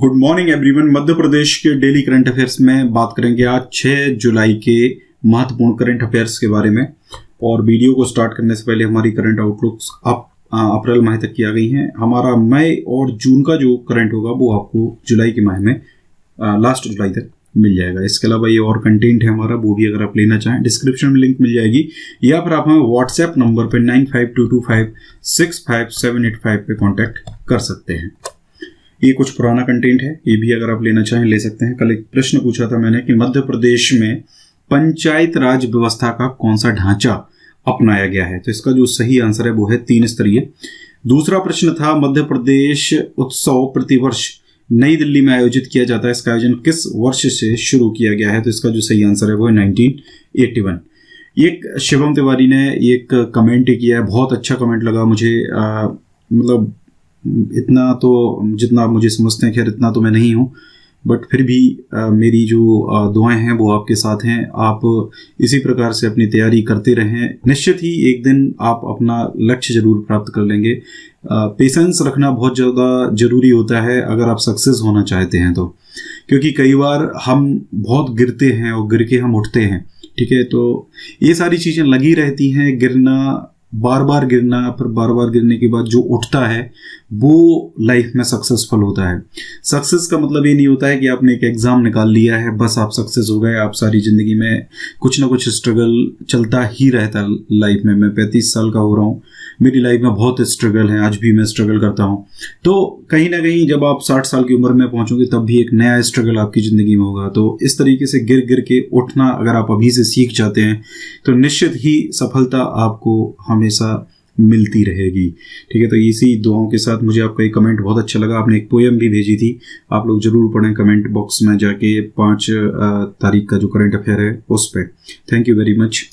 Good morning everyone. Madhya Pradesh के daily current affairs में बात करेंगे आज 6 जुलाई के महत्वपूर्ण करंट अफेयर्स के बारे में। और वीडियो को स्टार्ट करने से पहले हमारी करंट आउटलुक्स अप्रैल माह तक की आ गई हैं। हमारा मई और जून का जो करंट होगा वो आपको जुलाई के माह में लास्ट जुलाई तक मिल जाएगा। इसके अलावा ये और कंटेंट है हमारा, वो भी अगर आप लेना चाहें डिस्क्रिप्शन में लिंक मिल जाएगी, या फिर आप हमें व्हाट्सएप नंबर पे 9522265785 पे कांटेक्ट कर सकते हैं। ये कुछ पुराना कंटेंट है, ये भी अगर आप लेना चाहें ले सकते हैं। कल एक प्रश्न पूछा था मैंने कि मध्य प्रदेश में पंचायत राज व्यवस्था का कौन सा ढांचा अपनाया गया है, तो इसका जो सही आंसर है वो है 3 स्तरीय। दूसरा प्रश्न था मध्य प्रदेश उत्सव प्रतिवर्ष नई दिल्ली में आयोजित किया जाता है, इसका आयोजन किस वर्ष से शुरू किया गया है, तो इसका जो सही आंसर है वो है 1981। एक शिवम तिवारी ने एक कमेंट किया है, बहुत अच्छा कमेंट लगा मुझे। मतलब इतना तो जितना आप मुझे समझते हैं, खैर इतना तो मैं नहीं हूँ, बट फिर भी मेरी जो दुआएं हैं वो आपके साथ हैं। आप इसी प्रकार से अपनी तैयारी करते रहें, निश्चित ही एक दिन आप अपना लक्ष्य जरूर प्राप्त कर लेंगे। पेशेंस रखना बहुत ज़्यादा ज़रूरी होता है अगर आप सक्सेस होना चाहते हैं तो, क्योंकि कई बार हम बहुत गिरते हैं और गिर के हम उठते हैं, ठीक है। तो ये सारी चीज़ें लगी रहती हैं, गिरना, बार बार गिरना, फिर बार बार गिरने के बाद जो उठता है वो लाइफ में सक्सेसफुल होता है। सक्सेस का मतलब ये नहीं होता है कि आपने एक एग्ज़ाम निकाल लिया है बस आप सक्सेस हो गए। आप सारी ज़िंदगी में कुछ ना कुछ स्ट्रगल चलता ही रहता है लाइफ में। मैं 35 साल का हो रहा हूँ, मेरी लाइफ में बहुत स्ट्रगल है, आज भी मैं स्ट्रगल करता हूँ। तो कहीं ना कहीं जब आप 60 साल की उम्र में पहुँचोगे तब भी एक नया स्ट्रगल आपकी ज़िंदगी में होगा। तो इस तरीके से गिर गिर के उठना अगर आप अभी से सीख जाते हैं तो निश्चित ही सफलता आपको हमेशा मिलती रहेगी, ठीक है। तो इसी दुआओं के साथ मुझे आपका एक कमेंट बहुत अच्छा लगा, आपने एक पोएम भी भेजी थी, आप लोग जरूर पढ़ें कमेंट बॉक्स में जाके। 5 तारीख का जो करंट अफेयर है उस पर। Thank you very much.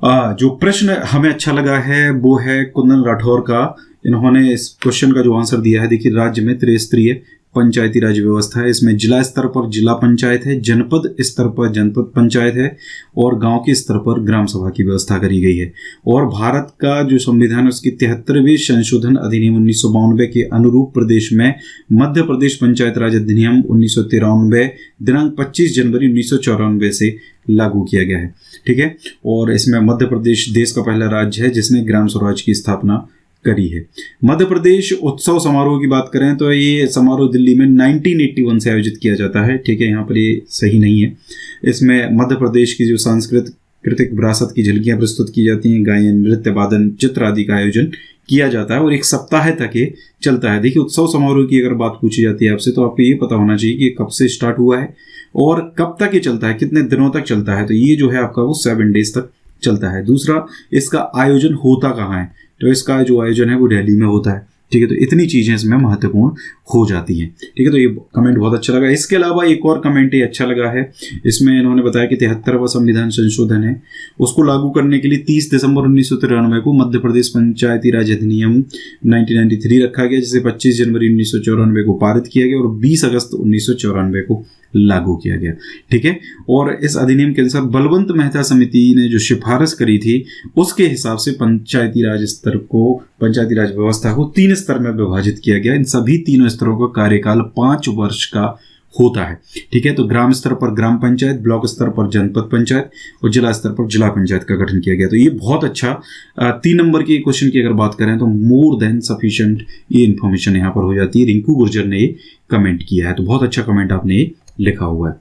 जो प्रश्न हमें अच्छा लगा है वो है कुंदन राठौर का। इन्होंने इस क्वेश्चन का जो आंसर दिया है, देखिए राज्य में त्रिस्तरीय पंचायती राज व्यवस्था है। इसमें जिला स्तर पर जिला पंचायत है, जनपद स्तर पर जनपद पंचायत है और गांव के स्तर पर ग्राम सभा की व्यवस्था करी गई है। और भारत का जो संविधान है उसकी 73वें संशोधन अधिनियम 1992 के अनुरूप प्रदेश में मध्य प्रदेश पंचायत राज अधिनियम 1993 दिनांक 25 जनवरी 1994 से लागू किया गया है, ठीक है। और इसमें मध्य प्रदेश देश का पहला राज्य है जिसने ग्राम स्वराज की स्थापना करी है। मध्य प्रदेश उत्सव समारोह की बात करें तो ये समारोह दिल्ली में 1981 से आयोजित किया जाता है, ठीक है। यहाँ पर ये सही नहीं है। इसमें मध्य प्रदेश की जो सांस्कृतिक विरासत की झलकियां प्रस्तुत की जाती हैं, गायन, नृत्य, वादन, चित्र आदि का आयोजन किया जाता है और एक सप्ताह तक ये चलता है। देखिए उत्सव समारोह की अगर बात पूछी जाती है आपसे तो आपको ये पता होना चाहिए कि कब से स्टार्ट हुआ है और कब तक ये चलता है, कितने दिनों तक चलता है। तो ये जो है आपका वो 7 डेज तक चलता है। दूसरा, इसका आयोजन होता कहाँ है, तो इसका जो आयोजन है वो दिल्ली में होता है, ठीक है। तो इतनी चीज़ें इसमें महत्वपूर्ण हो जाती हैं, ठीक है। तो ये कमेंट बहुत अच्छा लगा। इसके अलावा एक और कमेंट ये अच्छा लगा है, इसमें इन्होंने बताया कि 73वां संविधान संशोधन है, उसको लागू करने के लिए 30 दिसंबर 1993 को मध्य प्रदेश पंचायती राज अधिनियम 1993 रखा गया, जिसे 25 जनवरी 1994 को पारित किया गया और 20 अगस्त 1994 को लागू किया गया, ठीक है। और इस अधिनियम के अनुसार बलवंत मेहता समिति ने जो सिफारिश करी थी उसके हिसाब से पंचायती राज व्यवस्था को 3 स्तर में विभाजित किया गया। इन सभी 3 स्तरों का कार्यकाल 5 वर्ष का होता है, ठीक है। तो ग्राम स्तर पर ग्राम पंचायत, ब्लॉक स्तर पर जनपद पंचायत और जिला स्तर पर जिला पंचायत का गठन किया गया। तो ये बहुत अच्छा 3 नंबर के क्वेश्चन की अगर बात करें तो मोर देन सफिशिएंट ये इन्फॉर्मेशन यहाँ पर हो जाती है। रिंकू गुर्जर ने ये कमेंट किया है, तो बहुत अच्छा कमेंट आपने लिखा हुआ है।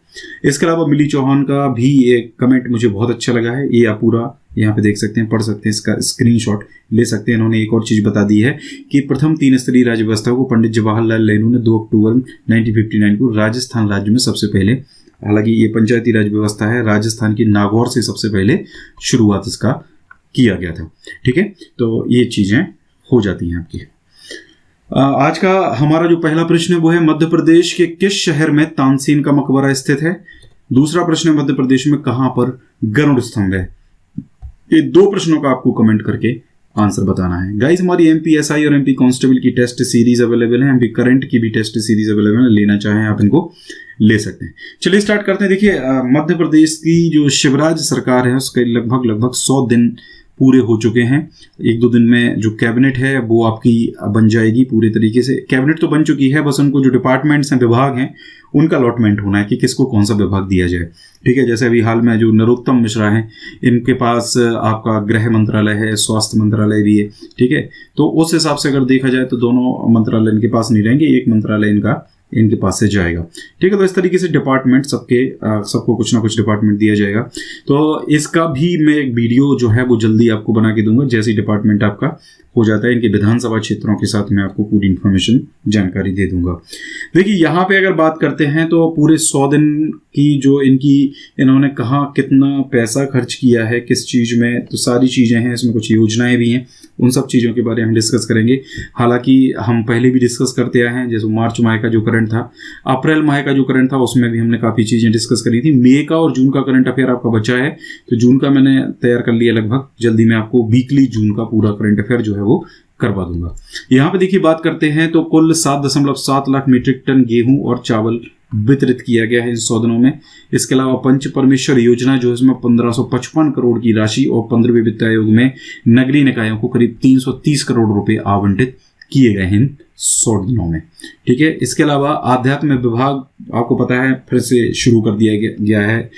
इसके अलावा मिली चौहान का भी एक कमेंट मुझे बहुत अच्छा लगा है, ये आप पूरा यहाँ पे देख सकते हैं, पढ़ सकते हैं, इसका स्क्रीनशॉट ले सकते हैं। इन्होंने एक और चीज़ बता दी है कि प्रथम 3 स्तरीय राज्य व्यवस्था को पंडित जवाहरलाल नेहरू ने 2 अक्टूबर 1959 को राजस्थान राज्य में सबसे पहले, हालांकि ये पंचायती राज व्यवस्था है, राजस्थान की नागौर से सबसे पहले शुरुआत इसका किया गया था, ठीक है। तो ये चीज़ें हो जाती हैं आपकी। आज का हमारा जो पहला प्रश्न है वो है मध्य प्रदेश के किस शहर में तानसेन का मकबरा स्थित है। दूसरा प्रश्न है मध्य प्रदेश में कहां पर गरुड़ स्तंभ है। ये 2 प्रश्नों का आपको कमेंट करके आंसर बताना है। गाइस हमारी एमपीएसआई और एमपी कांस्टेबल की टेस्ट सीरीज अवेलेबल है, एमपी करंट की भी टेस्ट सीरीज अवेलेबल है, लेना चाहें आप इनको ले सकते हैं। चलिए स्टार्ट करते हैं। देखिए मध्य प्रदेश की जो शिवराज सरकार है उसके लगभग 100 दिन पूरे हो चुके हैं। 1-2 दिन में जो कैबिनेट है वो आपकी बन जाएगी पूरे तरीके से। कैबिनेट तो बन चुकी है, बस उनको जो डिपार्टमेंट्स हैं, विभाग हैं, उनका अलॉटमेंट होना है कि किसको कौन सा विभाग दिया जाए। ठीक है, जैसे अभी हाल में जो नरोत्तम मिश्रा हैं, इनके पास आपका गृह मंत्रालय है, स्वास्थ्य मंत्रालय भी है। ठीक है, तो उस हिसाब से अगर देखा जाए तो दोनों मंत्रालय इनके पास नहीं रहेंगे, एक मंत्रालय इनके पास से जाएगा। ठीक है, तो इस तरीके से डिपार्टमेंट सबको कुछ ना कुछ डिपार्टमेंट दिया जाएगा। तो इसका भी मैं एक वीडियो जो है वो जल्दी आपको बना के दूंगा, जैसे ही डिपार्टमेंट आपका हो जाता है। इनके विधानसभा क्षेत्रों के साथ मैं आपको पूरी इन्फॉर्मेशन जानकारी दे दूंगा। देखिए, यहाँ पे अगर बात करते हैं तो पूरे 100 दिन की जो इन्होंने कहा कितना पैसा खर्च किया है किस चीज़ में, तो सारी चीज़ें हैं इसमें, कुछ योजनाएं भी हैं, उन सब चीज़ों के बारे में हम डिस्कस करेंगे। हालांकि हम पहले भी डिस्कस करते आए हैं, जैसे मार्च माह का जो करंट था, अप्रैल माह का जो करंट था, उसमें भी हमने काफ़ी चीज़ें डिस्कस करी थी। मई का और जून का करंट अफेयर आपका बचा है, तो जून का मैंने तैयार कर लिया लगभग। जल्दी मैं आपको वीकली जून का पूरा करंट अफेयर जो है वो करवा दूंगा। यहाँ पे देखिए, बात करते हैं तो कुल 7.7 लाख मीट्रिक टन गेहूं और चावल वितरित किया गया है इन 100 दिनों में। इसके अलावा पंच परमेश्वर योजना जो है, इसमें 1555 करोड़ की राशि और 15वें वित्त आयोग में नगरीय निकायों को करीब 330 करोड़ रुपए आवंटित किए गए हैं 100 दिनों में। ठीक है, इसके अलावा आध्यात्म विभाग आपको पता है फिर से शुरू कर दिया गया है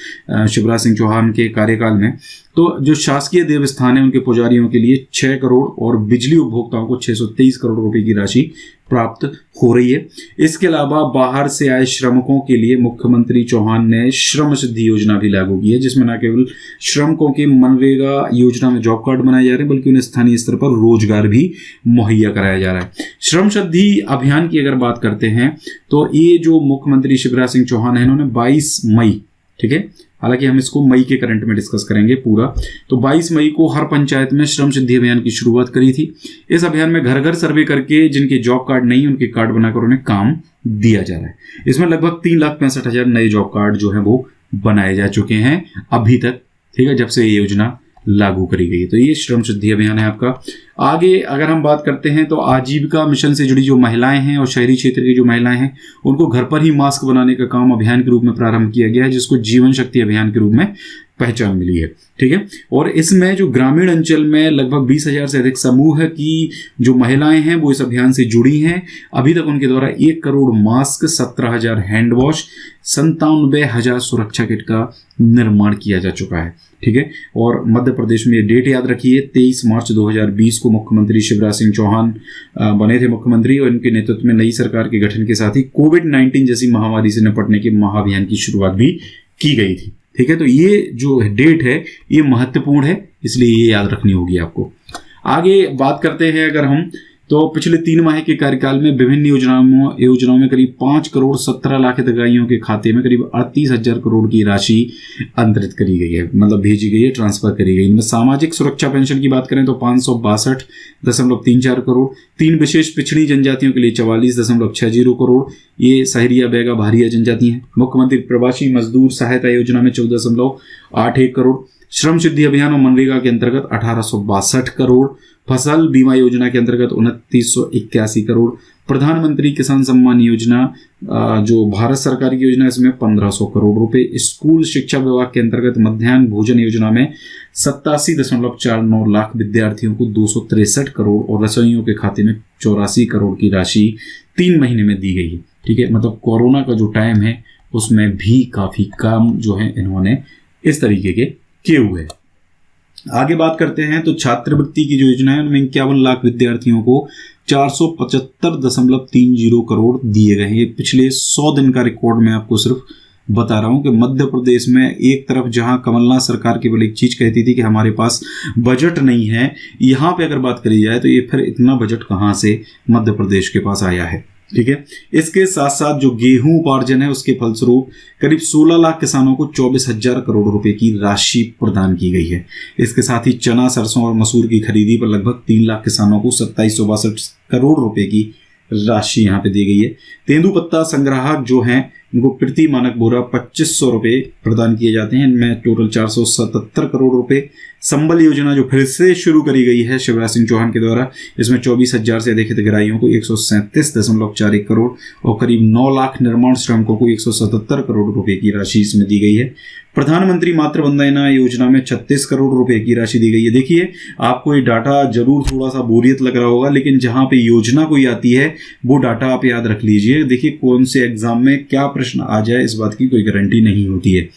शिवराज सिंह चौहान के कार्यकाल में। तो जो शासकीय देवस्थान है उनके पुजारियों के लिए 6 करोड़ और बिजली उपभोक्ताओं को 623 करोड़ रुपए की राशि प्राप्त हो रही है। इसके अलावा बाहर से आए श्रमिकों के लिए मुख्यमंत्री चौहान ने श्रम सिद्धि योजना भी लागू की है, जिसमें न केवल श्रमिकों के मनरेगा योजना में जॉब कार्ड बनाए जा रहे हैं, बल्कि उन्हें स्थानीय स्तर पर रोजगार भी मुहैया कराया जा रहा है। श्रम सिद्धि अभियान की अगर बात करते हैं तो ये जो मुख्यमंत्री शिवराज सिंह चौहान है, इन्होंने 22 मई, ठीक है, हालांकि हम इसको मई के करंट में डिस्कस करेंगे पूरा, तो 22 मई को हर पंचायत में श्रम सिद्धि अभियान की शुरुआत करी थी। इस अभियान में घर घर सर्वे करके जिनके जॉब कार्ड नहीं उनके कार्ड बनाकर उन्हें काम दिया जा रहा है। इसमें लगभग 3,65,000 नए जॉब कार्ड जो है वो बनाए जा चुके हैं अभी तक। ठीक है, जब से ये योजना लागू करी गई है। तो ये श्रम सिद्धि अभियान है आपका। आगे अगर हम बात करते हैं तो आजीविका मिशन से जुड़ी जो महिलाएं हैं और शहरी क्षेत्र की जो महिलाएं हैं, उनको घर पर ही मास्क बनाने का काम अभियान के रूप में प्रारंभ किया गया है, जिसको जीवन शक्ति अभियान के रूप में पहचान मिली है। ठीक है, और इसमें जो ग्रामीण अंचल में लगभग 20,000 से अधिक समूह की जो महिलाएं हैं वो इस अभियान से जुड़ी हैं। अभी तक उनके द्वारा 1 करोड़ मास्क, 17,000 हैंड वॉश, 97,000 सुरक्षा किट का निर्माण किया जा चुका है। ठीक है, और मध्य प्रदेश में ये डेट याद रखिए, 23 मार्च 2020 को मुख्यमंत्री शिवराज सिंह चौहान बने थे मुख्यमंत्री, और इनके नेतृत्व में नई सरकार के गठन के साथ ही कोविड-19 जैसी महामारी से निपटने के महाअभियान की शुरुआत भी की गई थी। ठीक है, तो ये जो डेट है ये महत्वपूर्ण है, इसलिए ये याद रखनी होगी आपको। आगे बात करते हैं अगर हम, तो पिछले 3 माह के कार्यकाल में विभिन्न योजनाओं में करीब 5 करोड़ 17 लाख हितग्राहियों के खाते में करीब 38,000 करोड़ की राशि अंतरित करी गई है, मतलब भेजी गई है, ट्रांसफर करी गई। इनमें सामाजिक सुरक्षा पेंशन की बात करें तो 562.34 करोड़, 3 विशेष पिछड़ी जनजातियों के लिए 44.60 करोड़, ये सहरिया बैगा भारिया जनजाति हैं। मुख्यमंत्री प्रवासी मजदूर सहायता योजना में 14.81 करोड़, श्रम सिद्धि अभियान और मनरेगा के अंतर्गत 1862 करोड़, फसल बीमा योजना के अंतर्गत 2981 करोड़, प्रधानमंत्री किसान सम्मान योजना जो भारत सरकार की योजना है इसमें 1500 करोड़ रुपए, स्कूल शिक्षा विभाग के अंतर्गत मध्याह्न भोजन योजना में 87.49 लाख विद्यार्थियों को 263 करोड़ और रसोइयों के खाते में 84 करोड़ की राशि 3 महीने में दी गई है। ठीक है, मतलब कोरोना का जो टाइम है उसमें भी काफी काम जो है इन्होंने इस तरीके के किए हुए हैं। आगे बात करते हैं तो छात्रवृत्ति की जो योजना है उनमें 51 लाख विद्यार्थियों को 475.30 करोड़ दिए गए हैं। पिछले 100 दिन का रिकॉर्ड मैं आपको सिर्फ बता रहा हूं कि मध्य प्रदेश में एक तरफ जहां कमलनाथ सरकार केवल एक चीज कहती थी कि हमारे पास बजट नहीं है, यहां पे अगर बात करी जाए तो ये फिर इतना बजट कहां से मध्य प्रदेश के पास आया है। ठीक है, इसके साथ साथ जो गेहूं उपार्जन है उसके फलस्वरूप करीब 16 लाख किसानों को 24,000 करोड़ रुपए की राशि प्रदान की गई है। इसके साथ ही चना, सरसों और मसूर की खरीदी पर लगभग 3 लाख किसानों को 2762 करोड़ रुपए की राशि यहाँ पे दी गई है। तेंदुपत्ता संग्राहक जो हैं इनको प्रति मानक बोरा 2500 रुपये प्रदान किए जाते हैं, इनमें टोटल 477 करोड़ रुपए। संबल योजना जो फिर से शुरू करी गई है शिवराज सिंह चौहान के द्वारा, इसमें 24,000 से अधिक हितग्राहियों को 137.41 करोड़ और करीब 9 लाख निर्माण श्रमिकों को 177 करोड़ रुपए की राशि इसमें दी गई है। प्रधानमंत्री मातृ वंदना योजना में 36 करोड़ रुपए की राशि दी गई है। देखिए, आपको ये डाटा जरूर थोड़ा सा बोरियत लग रहा होगा, लेकिन जहां पे योजना कोई आती है वो डाटा आप याद रख लीजिए। देखिए, कौन से एग्जाम में क्या प्रश्न आ जाए इस बात की कोई गारंटी नहीं होती है।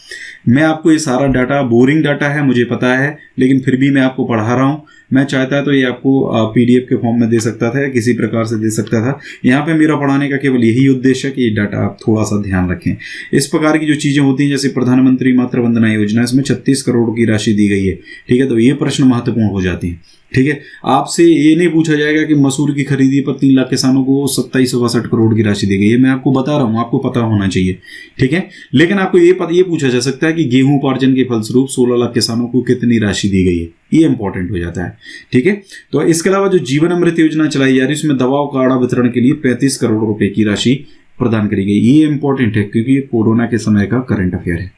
मैं आपको ये सारा डाटा, बोरिंग डाटा है मुझे पता है, लेकिन फिर भी मैं आपको पढ़ा रहा हूं। मैं चाहता तो ये आपको PDF के फॉर्म में दे सकता था या किसी प्रकार से दे सकता था। यहाँ पे मेरा पढ़ाने का केवल यही उद्देश्य है कि ये डाटा आप थोड़ा सा ध्यान रखें। इस प्रकार की जो चीजें होती हैं, जैसे प्रधानमंत्री मातृ वंदना योजना, इसमें 36 करोड़ की राशि दी गई है। ठीक है, तो ये प्रश्न महत्वपूर्ण हो जाते हैं। ठीक है, आपसे ये नहीं पूछा जाएगा कि मसूर की खरीदी पर 3 लाख किसानों को 2762 करोड़ की राशि दी गई है। मैं आपको बता रहा हूं, आपको पता होना चाहिए। ठीक है, लेकिन आपको ये पूछा जा सकता है कि गेहूं उपार्जन के फलस्वरूप 16 लाख किसानों को कितनी राशि दी गई है। ये इंपॉर्टेंट हो जाता है। ठीक है, तो इसके अलावा जो जीवन अमृत योजना चलाई जा रही है, उसमें दवा काढ़ा वितरण के लिए 35 करोड़ रुपए की राशि प्रदान करी गई। ये इंपॉर्टेंट है क्योंकि ये कोरोना के समय का करंट अफेयर है।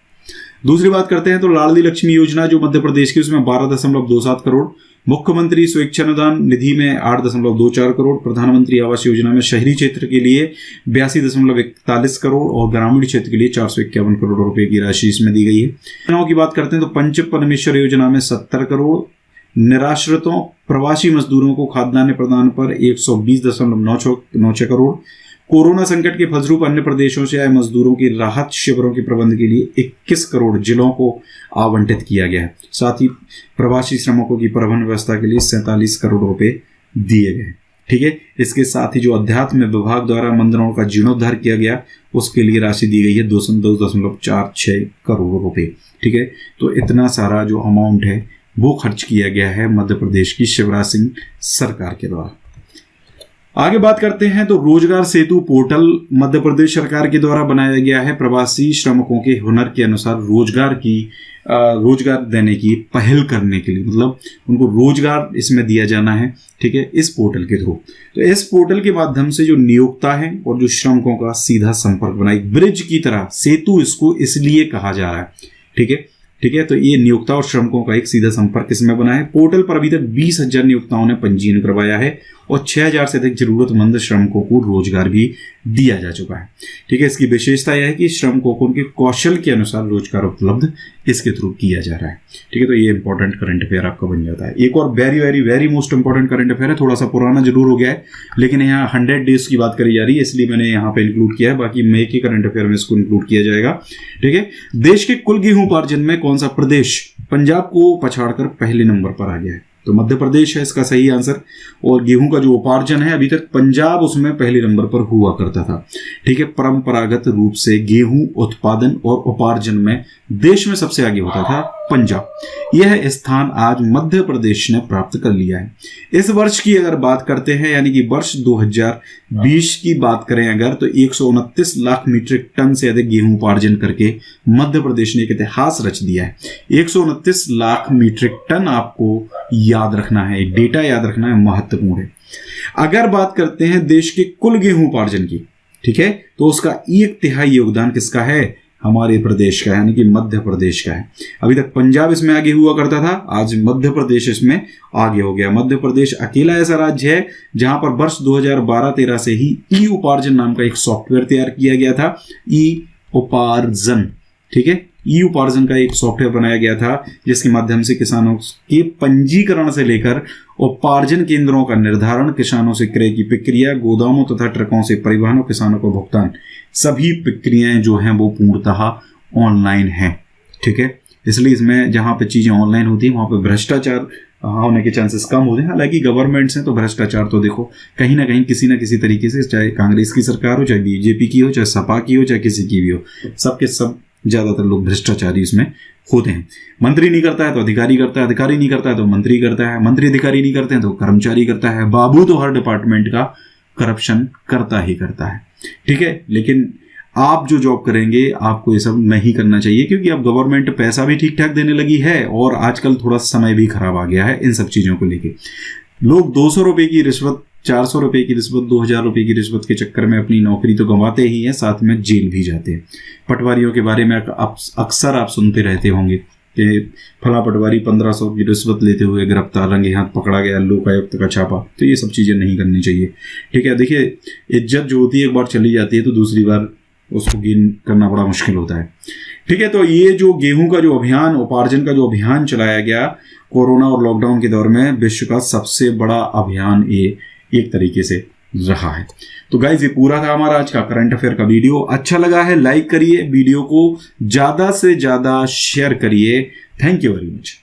दूसरी बात करते हैं तो लाडली लक्ष्मी योजना जो मध्य प्रदेश की, उसमें 12.27 करोड़, मुख्यमंत्री स्वेच्छानुदान निधि में 8.24 करोड़, प्रधानमंत्री आवास योजना में शहरी क्षेत्र के लिए 82.41 करोड़ और ग्रामीण क्षेत्र के लिए 451 करोड़ रुपए की राशि इसमें दी गई है। योजनाओं की बात करते हैं तो पंच परमेश्वर योजना में 70 करोड़, निराश्रितों प्रवासी मजदूरों को खाद्यान्न प्रदान पर 120.96 करोड़, कोरोना संकट के फलस्वरूप अन्य प्रदेशों से आए मजदूरों की राहत शिविरों के प्रबंध के लिए 21 करोड़ जिलों को आवंटित किया गया है। साथ ही प्रवासी श्रमिकों की परिवहन व्यवस्था के लिए 47 करोड़ रुपए दिए गए। ठीक है, इसके साथ ही जो अध्यात्म विभाग द्वारा मंदिरों का जीर्णोद्धार किया गया, उसके लिए राशि दी गई है 2.46 करोड़ रुपए। ठीक है, तो इतना सारा जो अमाउंट है वो खर्च किया गया है मध्य प्रदेश की शिवराज सिंह सरकार के द्वारा। आगे बात करते हैं तो रोजगार सेतु पोर्टल मध्य प्रदेश सरकार के द्वारा बनाया गया है। प्रवासी श्रमिकों के हुनर के अनुसार रोजगार देने की पहल करने के लिए, मतलब उनको रोजगार इसमें दिया जाना है। ठीक है, इस पोर्टल के थ्रू। तो इस पोर्टल के माध्यम से जो नियोक्ता है और जो श्रमिकों का सीधा संपर्क बना, एक ब्रिज की तरह सेतु इसको इसलिए कहा जा रहा है। ठीक है, तो ये नियोक्ता और श्रमिकों का एक सीधा संपर्क इसमें बना है। पोर्टल पर अभी तक 20,000 नियोक्ताओं ने पंजीयन करवाया है और 6,000 से अधिक जरूरतमंद श्रमिकों को रोजगार भी दिया जा चुका है। ठीक है, इसकी विशेषता यह है कि श्रमिकों को उनके कौशल के अनुसार रोजगार उपलब्ध इसके थ्रू किया जा रहा है। ठीक है, तो ये इंपॉर्टेंट करंट अफेयर आपका बन जाता है। एक और very very very most important current affair है, थोड़ा सा पुराना जरूर हो गया है, लेकिन यहाँ 100 डेज की बात करी जा रही है, इसलिए मैंने यहाँ पे इंक्लूड किया है। बाकी मई के करंट अफेयर में इसको इंक्लूड किया जाएगा। ठीक है, देश के कुल गेहूं उपार्जन में कौन सा प्रदेश पंजाब को पछाड़कर पहले नंबर पर आ गया है? तो मध्य प्रदेश है इसका सही आंसर। और गेहूं का जो उपार्जन है, अभी तक पंजाब उसमें पहले नंबर पर हुआ करता था। ठीक है, परंपरागत रूप से गेहूं उत्पादन और उपार्जन में देश में सबसे आगे होता था पंजाब। यह स्थान आज मध्य प्रदेश ने प्राप्त कर लिया है। इस वर्ष की अगर बात करते हैं, यानी कि वर्ष 2020 की बात करें अगर, तो 129 लाख मीट्रिक टन से अधिक गेहूं उपार्जन करके मध्य प्रदेश ने एक इतिहास रच दिया है। 129 लाख मीट्रिक टन आपको याद रखना है, डेटा याद रखना है, महत्वपूर्ण है। अगर बात करते हैं देश के कुल गेहूं उपार्जन की, ठीक है, तो उसका 1/3 योगदान किसका है? हमारे प्रदेश का, यानी कि मध्य प्रदेश का है। अभी तक पंजाब इसमें आगे हुआ करता था, आज मध्य प्रदेश इसमें आगे हो गया। मध्य प्रदेश अकेला ऐसा राज्य है जहां पर वर्ष 2012-13 से ही ई उपार्जन नाम का एक सॉफ्टवेयर तैयार किया गया था। ई उपार्जन, ठीक है, ई उपार्जन का एक सॉफ्टवेयर बनाया गया था, जिसके माध्यम से किसानों के पंजीकरण से लेकर उपार्जन केंद्रों का निर्धारण, किसानों से क्रय की प्रक्रिया, गोदामों तथा ट्रकों से परिवहन और किसानों को भुगतान, सभी प्रक्रियाएं जो हैं वो पूर्णतः ऑनलाइन हैं। ठीक है, इसलिए इसमें जहां पे चीजें ऑनलाइन होती हैं वहां पे भ्रष्टाचार होने के चांसेस कम होते हैं। हालांकि गवर्नमेंट्स हैं तो भ्रष्टाचार तो देखो कहीं ना कहीं किसी ना किसी तरीके से, चाहे कांग्रेस की सरकार हो, चाहे बीजेपी की हो, चाहे सपा की हो, चाहे किसी की भी हो, सबके सब ज्यादातर लोग भ्रष्टाचारी इसमें होते हैं। मंत्री नहीं करता है तो अधिकारी करता है, अधिकारी नहीं करता है तो मंत्री करता है, मंत्री अधिकारी नहीं करते हैं तो कर्मचारी करता है। बाबू तो हर डिपार्टमेंट का करप्शन करता ही करता है। ठीक है, लेकिन आप जो जॉब करेंगे आपको ये सब नहीं करना चाहिए, क्योंकि अब गवर्नमेंट पैसा भी ठीक ठाक देने लगी है और आजकल थोड़ा समय भी खराब आ गया है इन सब चीजों को लेके। लोग 200 रुपए की रिश्वत, 400 रुपए की रिश्वत, 2000 रुपए की रिश्वत के चक्कर में अपनी नौकरी तो गंवाते ही हैं, साथ में जेल भी जाते हैं। पटवारियों के बारे में अक्सर आप सुनते रहते होंगे कि फला पटवारी 1500 की रिश्वत लेते हुए गिरफ्तार, रंगे हाथ पकड़ा गया, लोकायुक्त का छापा। तो ये सब चीजें नहीं करनी चाहिए। ठीक है, देखिए इज्जत जो होती है एक बार चली जाती है तो दूसरी बार उसको गेन करना बड़ा मुश्किल होता है। ठीक है, तो ये जो गेहूं का जो अभियान, उपार्जन का जो अभियान चलाया गया कोरोना और लॉकडाउन के दौर में, विश्व का सबसे बड़ा अभियान ये एक तरीके से रहा है। तो गाइज ये पूरा था हमारा आज का करंट अफेयर का वीडियो। अच्छा लगा है लाइक करिए, वीडियो को ज्यादा से ज्यादा शेयर करिए। Thank you very much.